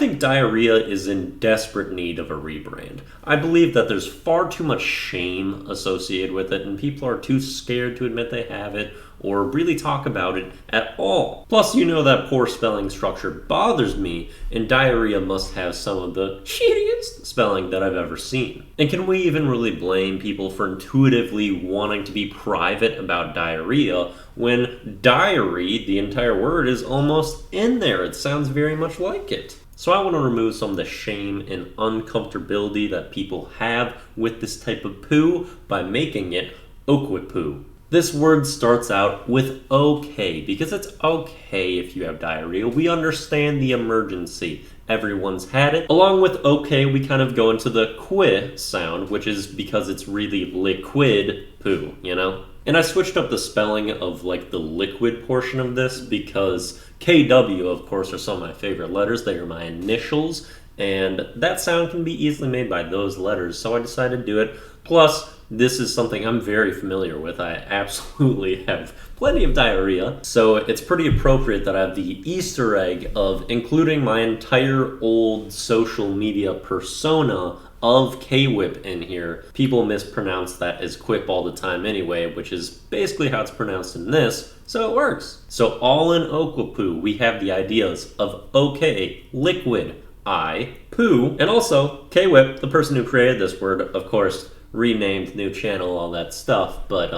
think Diarrhea is in desperate need of a rebrand. I believe that there's far too much shame associated with it, and people are too scared to admit they have it or really talk about it at all. Plus, you know that poor spelling structure bothers me, and Diarrhea must have some of the shittiest spelling that I've ever seen. And can we even really blame people for intuitively wanting to be private about diarrhea when diary, the entire word, is almost in there? It sounds very much like it. So I want to remove some of the shame and uncomfortability that people have with this type of poo by making it okwipoo. This word starts out with okay, because it's okay if you have diarrhea. We understand the emergency. Everyone's had it. Along with okay, we kind of go into the qui sound, which is because it's really liquid poo, you know? And I switched up the spelling of like the liquid portion of this because KW, of course, are some of my favorite letters. They are my initials, and that sound can be easily made by those letters, so I decided to do it. Plus, this is something I'm very familiar with. I absolutely have plenty of diarrhea, so it's pretty appropriate that I have the Easter egg of including my entire old social media persona of K-Whip in here. People mispronounce that as Quip all the time anyway, which is basically how it's pronounced in this, so it works. So all in Okwipoo, we have the ideas of okay, liquid, I, poo, and also K-Whip, the person who created this word, of course, renamed, new channel, all that stuff, but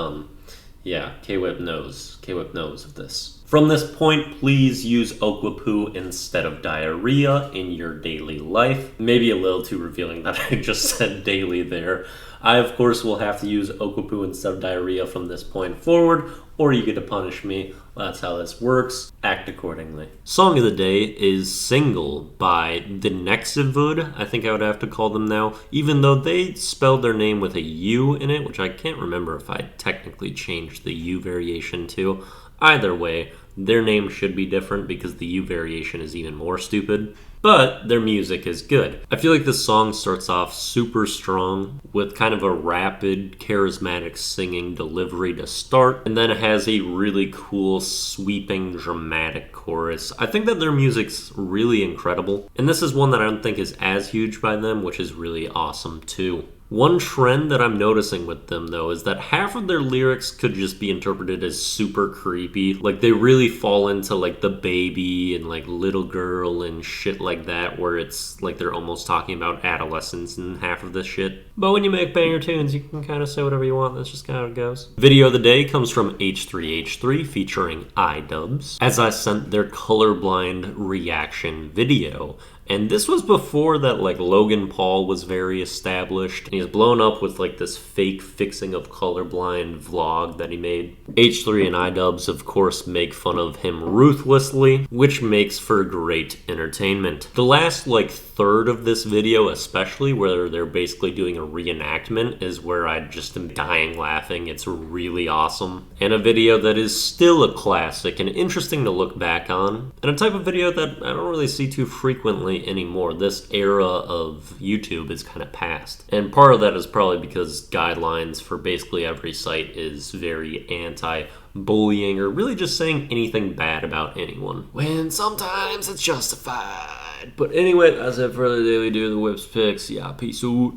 yeah, K-Whip knows of this. From this point, please use okwipoo instead of diarrhea in your daily life. Maybe a little too revealing that I just said daily there. I, of course, will have to use okwipoo instead of diarrhea from this point forward, or you get to punish me. That's how this works. Act accordingly. Song of the day is Single by the Nexivud, I think I would have to call them now, even though they spelled their name with a U in it, which I can't remember if I technically changed the U variation to. Either way, their name should be different because the U variation is even more stupid. But their music is good. I feel like this song starts off super strong with kind of a rapid, charismatic singing delivery to start, and then it has a really cool, sweeping, dramatic chorus. I think that their music's really incredible, and this is one that I don't think is as huge by them, which is really awesome too. One trend that I'm noticing with them, though, is that half of their lyrics could just be interpreted as super creepy. Like, they really fall into, like, the baby and, like, little girl and shit like that, where it's like they're almost talking about adolescence in half of this shit. But when you make banger tunes, you can kind of say whatever you want. That's just kind of how it goes. Video of the day comes from H3H3 featuring iDubbbz, as I sent their colorblind reaction video. And this was before that, like, Logan Paul was very established. And he's blown up with, like, this fake fixing of colorblind vlog that he made. H3 and iDubbbz, of course, make fun of him ruthlessly, which makes for great entertainment. The last, like, third of this video, especially, where they're basically doing a reenactment, is where I just am dying laughing. It's really awesome. And a video that is still a classic and interesting to look back on. And a type of video that I don't really see too frequently anymore. This era of YouTube is kind of past. And part of that is probably because guidelines for basically every site is very anti-bullying or really just saying anything bad about anyone, when sometimes it's justified. But anyway, that's it for the Daily Do, the Whips Picks. Yeah, peace out.